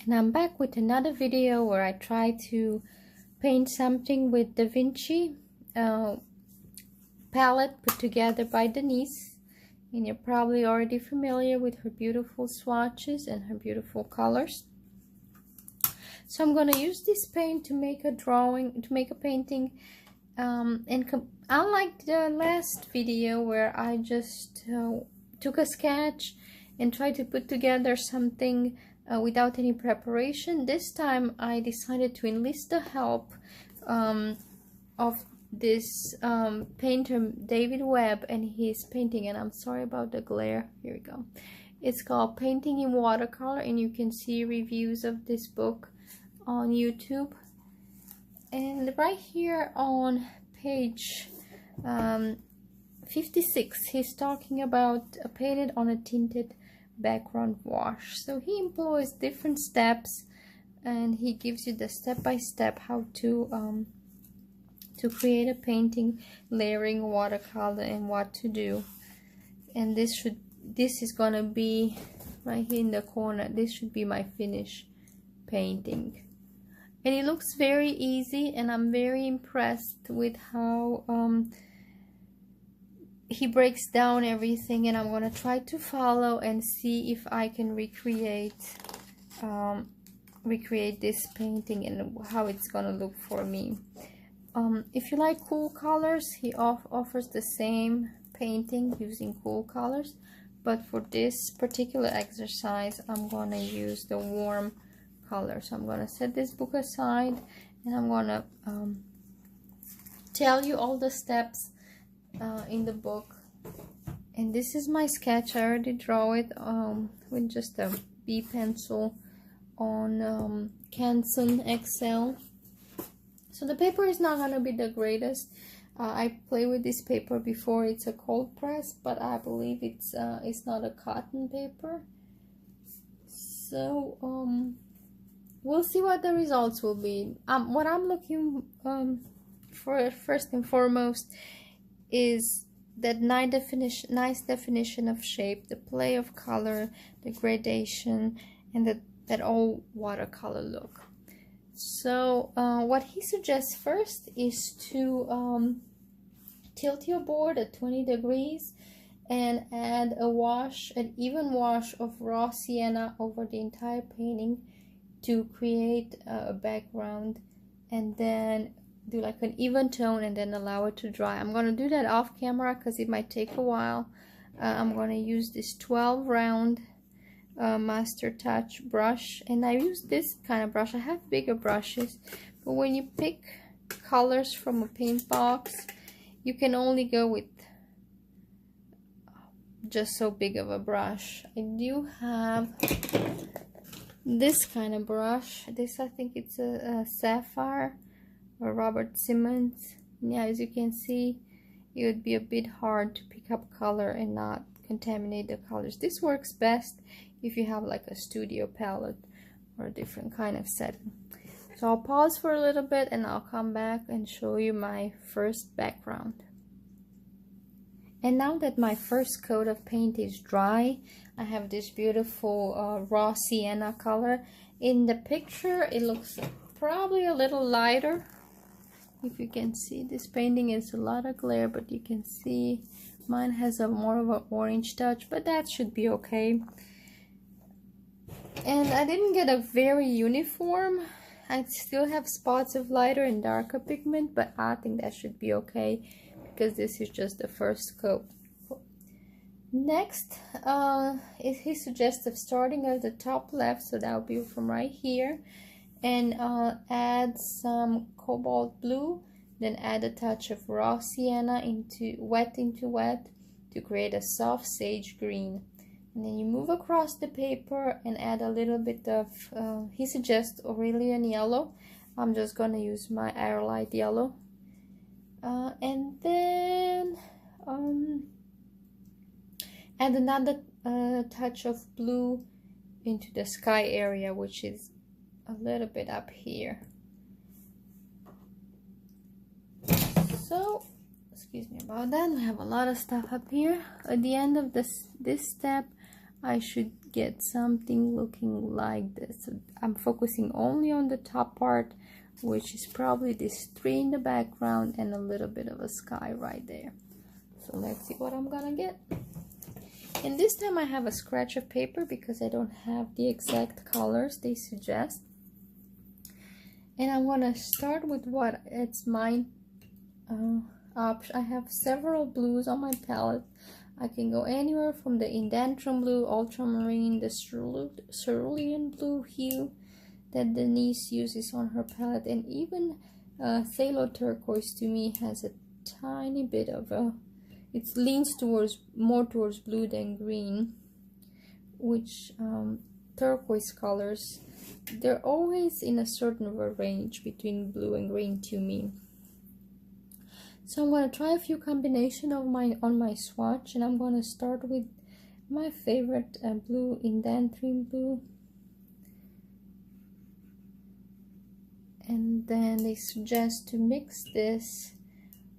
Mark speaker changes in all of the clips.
Speaker 1: And I'm back with another video where I try to paint something with Da Vinci palette put together by Denise. And you're probably already familiar with her beautiful swatches and her beautiful colors. So I'm going to use this paint to make a drawing, to make a painting. Unlike the last video where I just took a sketch and tried to put together something without any preparation, this time I decided to enlist the help of this painter David Webb and his painting. And I'm sorry about the glare. Here we go. It's called Painting in Watercolor, and you can see reviews of this book on YouTube. And right here on page 56, he's talking about painted on a tinted background wash. So he employs different steps, and he gives you the step-by-step how to create a painting, layering watercolor, and what to do. And this is gonna be right here in the corner. This should be my finished painting. And it looks very easy, and I'm very impressed with how he breaks down everything. And I'm gonna try to follow and see if I can recreate this painting and how it's gonna look for me. If you like cool colors, he offers the same painting using cool colors, but for this particular exercise I'm gonna use the warm color. So I'm gonna set this book aside, and I'm gonna tell you all the steps in the book. And this is my sketch. I already draw it with just a B pencil on Canson XL. So the paper is not gonna be the greatest. I play with this paper before. It's a cold press, but I believe it's not a cotton paper. So we'll see what the results will be. What I'm looking for first and foremost is that nice definition of shape, the play of color, the gradation, and that all watercolor look. So what he suggests first is to tilt your board at 20 degrees and add an even wash of raw sienna over the entire painting to create a background, and then do like an even tone and then allow it to dry. I'm going to do that off camera because it might take a while. I'm going to use this 12 round Master Touch brush, and I use this kind of brush. I have bigger brushes, but when you pick colors from a paint box, you can only go with just so big of a brush. I do have this kind of brush. This, I think it's a Sapphire or Robert Simmons. Yeah, as you can see, it would be a bit hard to pick up color and not contaminate the colors. This works best if you have like a studio palette or a different kind of setting. So I'll pause for a little bit and I'll come back and show you my first background. And now that my first coat of paint is dry, I have this beautiful raw sienna color. In the picture it looks probably a little lighter. If you can see, this painting is a lot of glare, but you can see mine has a more of an orange touch, but that should be okay. And I didn't get a very uniform. I still have spots of lighter and darker pigment, but I think that should be okay because this is just the first coat. Next, he suggests of starting at the top left, so that will be from right here, and add some cobalt blue, then add a touch of raw sienna into wet to create a soft sage green. And then you move across the paper and add a little bit of, he suggests Aurelian yellow. I'm just gonna use my Aerolite yellow. And then add another touch of blue into the sky area, which is a little bit up here. So, excuse me about that, we have a lot of stuff up here. At the end of this step, I should get something looking like this. So I'm focusing only on the top part, which is probably this tree in the background and a little bit of a sky right there. So let's see what I'm gonna get. And this time I have a scratch of paper because I don't have the exact colors they suggest. And I'm gonna start with what it's my option. I have several blues on my palette. I can go anywhere from the Indantrum blue, ultramarine, the cerulean blue hue that Denise uses on her palette, and even phthalo turquoise to me has a tiny bit of a, it leans towards more towards blue than green, which turquoise colors, they're always in a certain range between blue and green to me. So I'm going to try a few combinations of on my swatch, and I'm going to start with my favorite blue, Indantrum blue. And then they suggest to mix this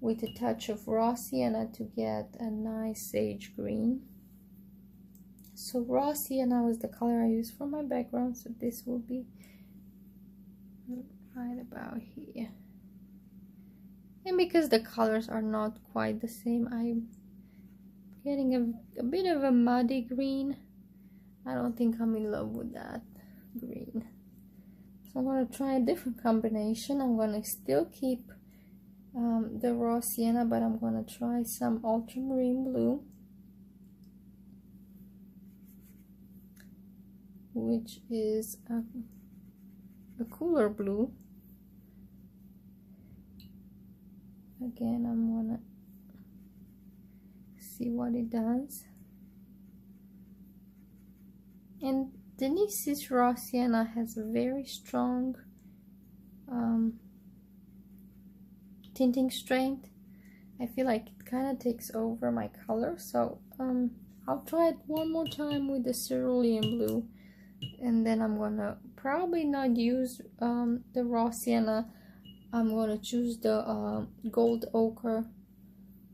Speaker 1: with a touch of raw sienna to get a nice sage green. So raw sienna was the color I used for my background, so this will be right about here. And because the colors are not quite the same, I'm getting a bit of a muddy green. I don't think I'm in love with that green. So I'm going to try a different combination. I'm going to still keep the raw sienna, but I'm going to try some ultramarine blue, which is a cooler blue. Again, I'm gonna see what it does. And Denise's raw sienna has a very strong tinting strength. I feel like it kind of takes over my color, so I'll try it one more time with the cerulean blue, and then I'm gonna probably not use the raw sienna. I'm going to choose the gold ochre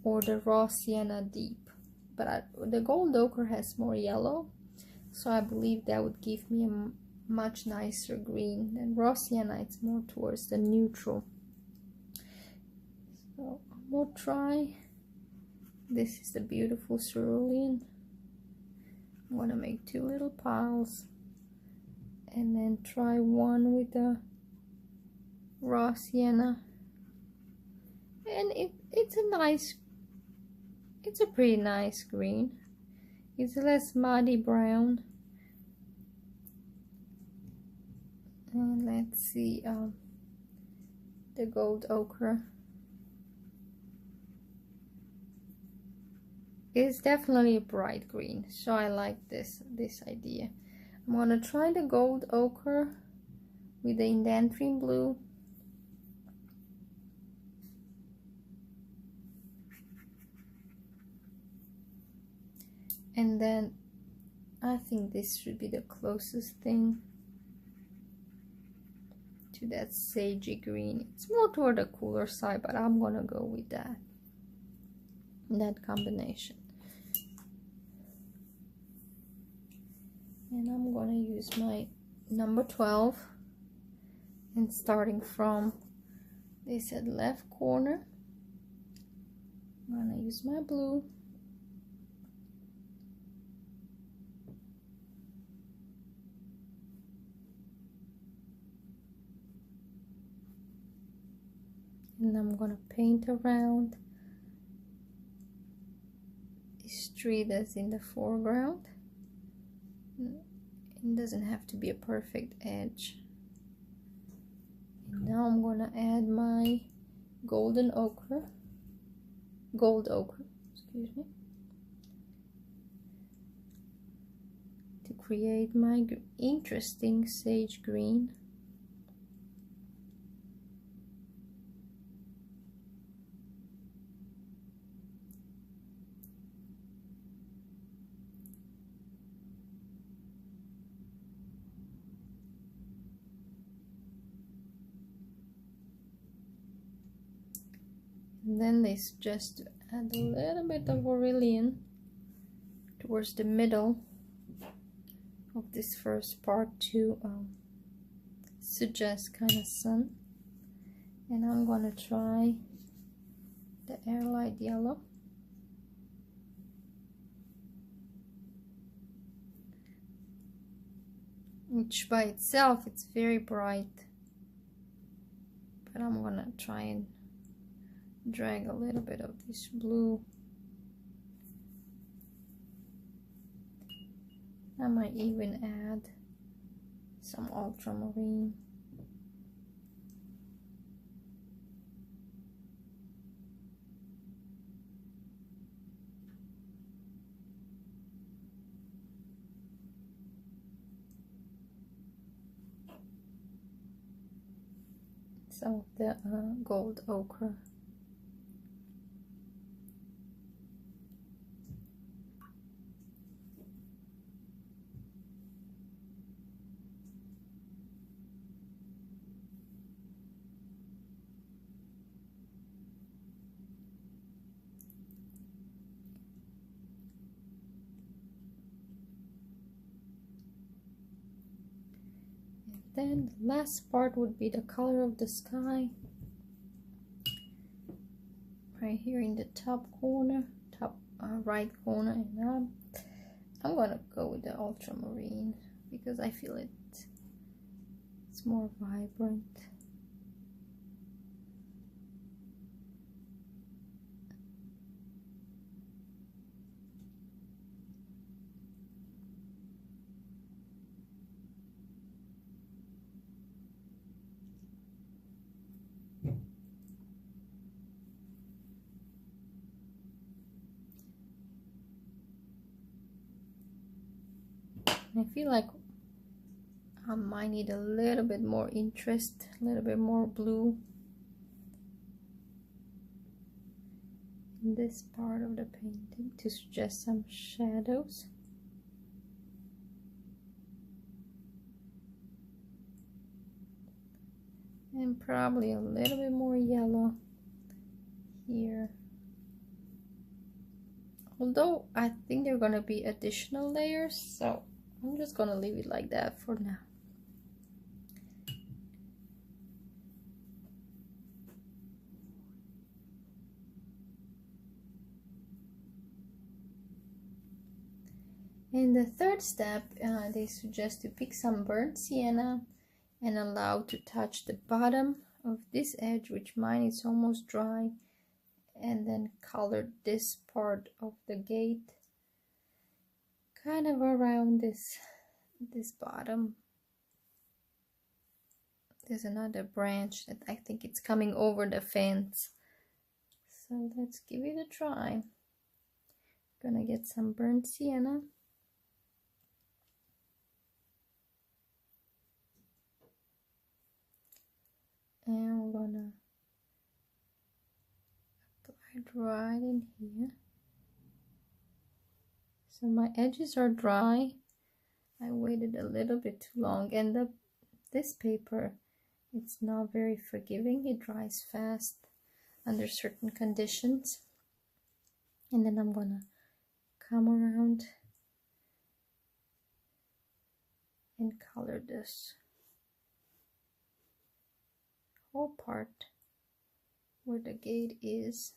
Speaker 1: or the raw sienna deep, but the gold ochre has more yellow, so I believe that would give me a much nicer green than raw sienna. It's more towards the neutral. So we'll try, this is the beautiful cerulean. I'm going to make two little piles and then try one with the raw sienna, and it's a pretty nice green. It's a less muddy brown. And let's see the gold ochre is definitely a bright green, so I like this idea. I'm gonna try the gold ochre with the Indantrum blue. And then I think this should be the closest thing to that sagey green. It's more toward the cooler side, but I'm gonna go with that combination. And I'm gonna use my number 12, and starting from, they said left corner, I'm gonna use my blue. And I'm gonna paint around this tree that's in the foreground. It doesn't have to be a perfect edge. And now I'm gonna add my gold ochre, excuse me, to create my interesting sage green. And then they suggest to add a little bit of vermilion towards the middle of this first part to suggest kind of sun. And I'm gonna try the air light yellow. Which by itself it's very bright, but I'm gonna try and drag a little bit of this blue. I might even add some ultramarine. Some of the gold ochre. Then the last part would be the color of the sky. Right here in the top corner, top right corner, and I'm gonna go with the ultramarine because I feel it's more vibrant. I feel like I might need a little bit more interest, a little bit more blue in this part of the painting to suggest some shadows. And probably a little bit more yellow here. Although I think there are going to be additional layers, so I'm just gonna leave it like that for now. In the third step, they suggest to pick some burnt sienna and allow to touch the bottom of this edge, which mine is almost dry, and then color this part of the gate kind of around this bottom. There's another branch that I think it's coming over the fence, so let's give it a try. Gonna get some burnt sienna. And we're gonna apply it right in here. So my edges are dry. I waited a little bit too long, and this paper, it's not very forgiving. It dries fast under certain conditions. And then I'm gonna come around and color this whole part where the gate is.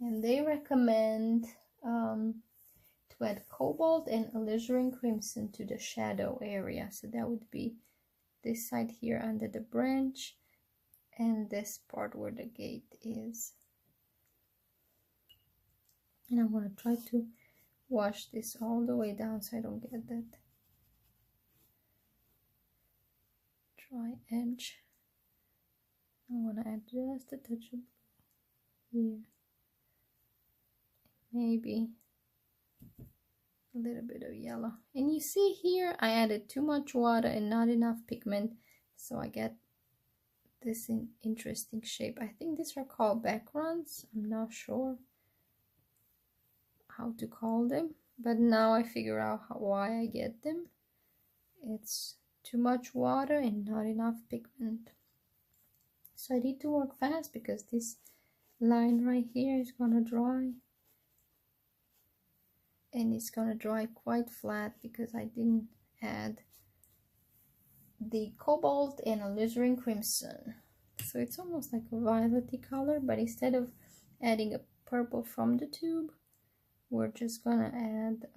Speaker 1: And they recommend to add cobalt and alizarin crimson to the shadow area. So that would be this side here under the branch and this part where the gate is. And I'm going to try to wash this all the way down so I don't get that dry edge. I'm going to add just a touch of blue here. Maybe a little bit of yellow. And you see here I added too much water and not enough pigment, so I get this interesting shape. I think these are called backgrounds. I'm not sure how to call them, but now I figure out why I get them. It's too much water and not enough pigment. So I need to work fast because this line right here is gonna dry. and it's gonna dry quite flat because I didn't add the cobalt and alizarin crimson. So it's almost like a violet color, but instead of adding a purple from the tube, we're just gonna add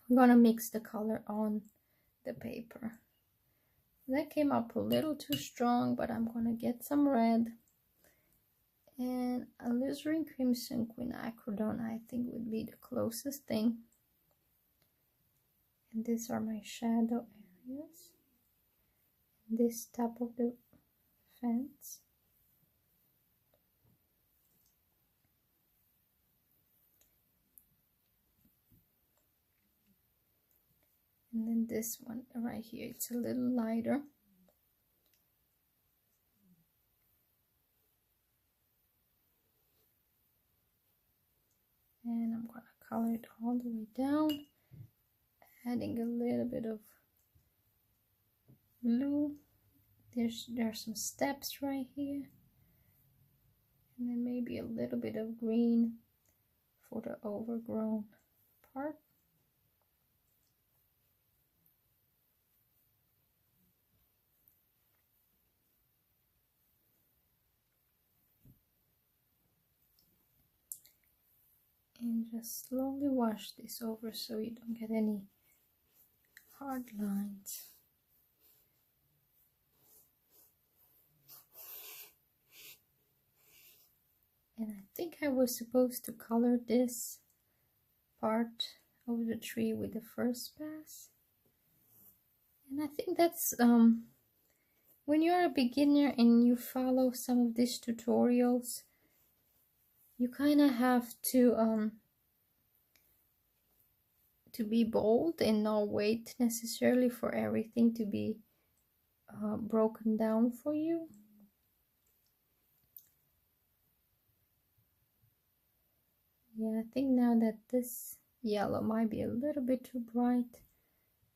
Speaker 1: we're gonna mix the color on the paper. That came up a little too strong, but I'm gonna get some red, and alizarin crimson quinacridone I think would be the closest thing. And these are my shadow areas. This top of the fence. And then this one right here, it's a little lighter. And I'm gonna color it all the way down, adding a little bit of blue. There are some steps right here, and then maybe a little bit of green for the overgrown part. And just slowly wash this over so you don't get any hard lines. And I think I was supposed to color this part of the tree with the first pass. And I think that's when you're a beginner and you follow some of these tutorials, you kind of have to be bold and not wait necessarily for everything to be broken down for you. Yeah, I think now that this yellow might be a little bit too bright,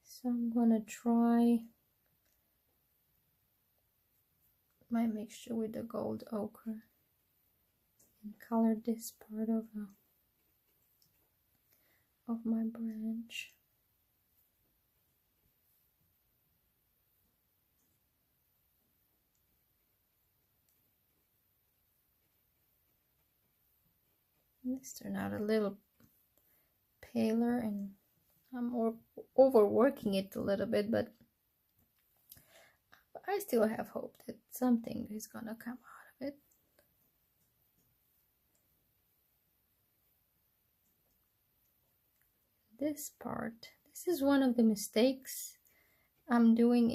Speaker 1: so I'm gonna try my mixture with the gold ochre and color this part of my branch. This turned out a little paler, and I'm overworking it a little bit, but I still have hope that something is gonna come out of it. This part, this is one of the mistakes I'm doing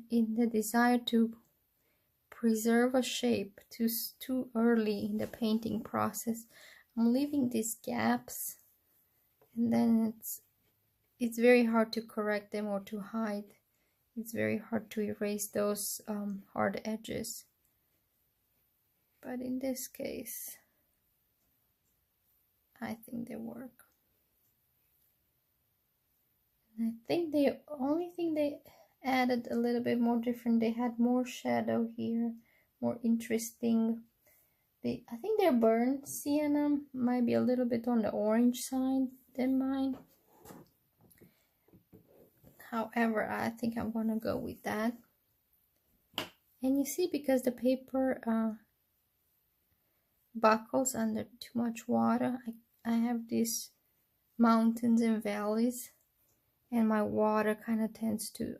Speaker 1: in the desire to preserve a shape too early in the painting process. I'm leaving these gaps, and then it's very hard to correct them or to hide. It's very hard to erase those hard edges. But in this case, I think they work. And I think the only thing they added a little bit more different, they had more shadow here, more interesting. I think their burnt sienna might be a little bit on the orange side than mine. However, I think I'm gonna go with that. And you see, because the paper buckles under too much water, I have these mountains and valleys, and my water kind of tends to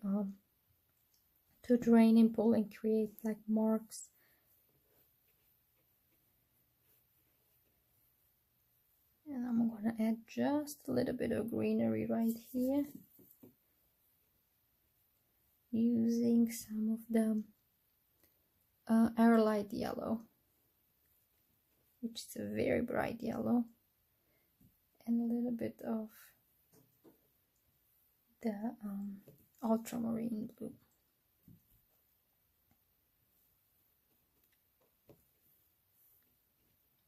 Speaker 1: drain and pull and create like marks. And I'm gonna add just a little bit of greenery right here, using some of the Airlight yellow, which is a very bright yellow, and a little bit of the ultramarine blue.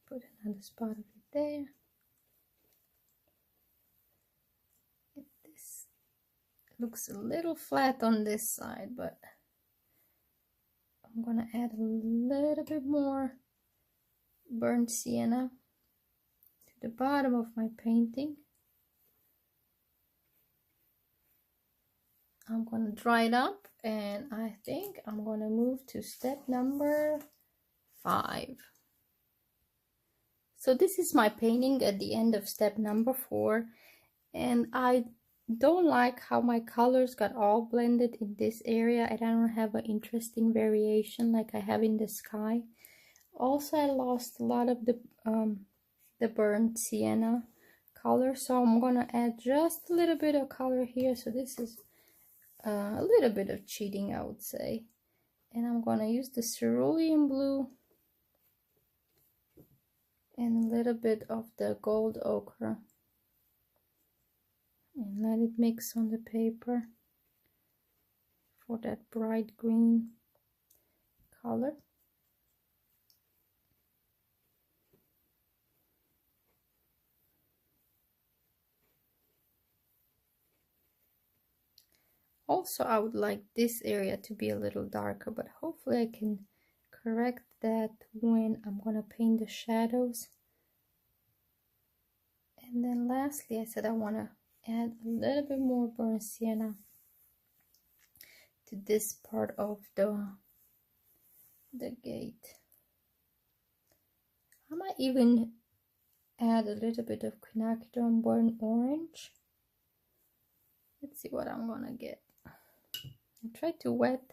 Speaker 1: Put another spot of it there. This looks a little flat on this side, but I'm gonna add a little bit more burnt sienna to the bottom of my painting. I'm gonna dry it up, and I think I'm gonna move to step number 5. So this is my painting at the end of step number 4, and I don't like how my colors got all blended in this area, and I don't have an interesting variation like I have in the sky. Also, I lost a lot of the burnt sienna color, so I'm gonna add just a little bit of color here. So this is a little bit of cheating, I would say, and I'm gonna use the cerulean blue and a little bit of the gold ochre and let it mix on the paper for that bright green color. Also, I would like this area to be a little darker, but hopefully I can correct that when I'm gonna paint the shadows. And then lastly, I said I want to add a little bit more burnt sienna to this part of the gate. I might even add a little bit of quinacridone burnt orange. Let's see what I'm gonna get. I try to wet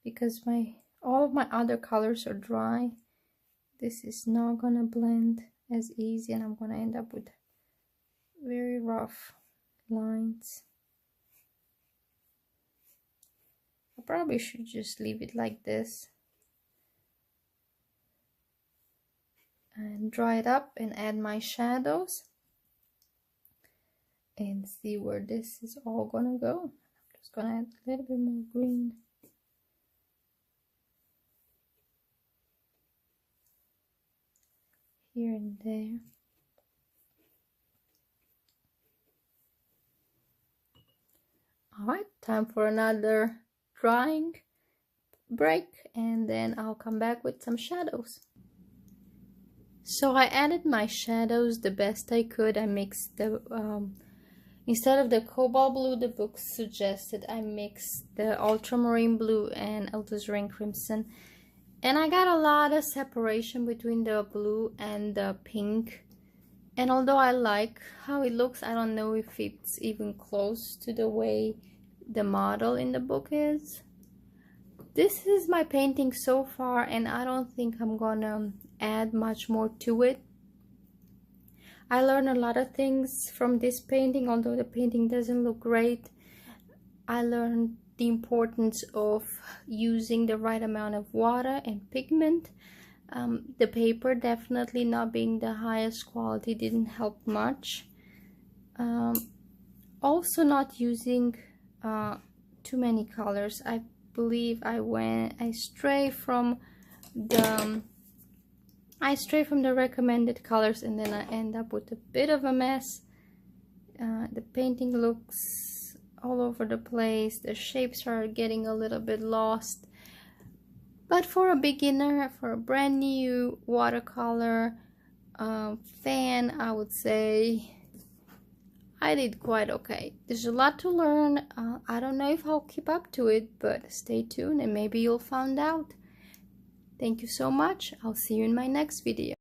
Speaker 1: because all of my other colors are dry. This is not gonna blend as easy, and I'm gonna end up with very rough lines. I probably should just leave it like this and dry it up and add my shadows and see where this is all gonna go. I'm just gonna add a little bit more green. Here and there. Alright, time for another drying break, and then I'll come back with some shadows. So I added my shadows the best I could. I mixed the instead of the cobalt blue the book suggested, I mixed the ultramarine blue and alizarin crimson, and I got a lot of separation between the blue and the pink. And although I like how it looks, I don't know if it's even close to the way the model in the book is. This is my painting so far, and I don't think I'm gonna add much more to it. I learned a lot of things from this painting. Although the painting doesn't look great, I learned the importance of using the right amount of water and pigment. The paper definitely not being the highest quality didn't help much. Also not using too many colors. I believe I stray from the recommended colors, and then I end up with a bit of a mess. The painting looks all over the place. The shapes are getting a little bit lost. But for a beginner, for a brand new watercolor fan, I would say I did quite okay. There's a lot to learn. I don't know if I'll keep up to it, but stay tuned and maybe you'll find out. Thank you so much. I'll see you in my next video.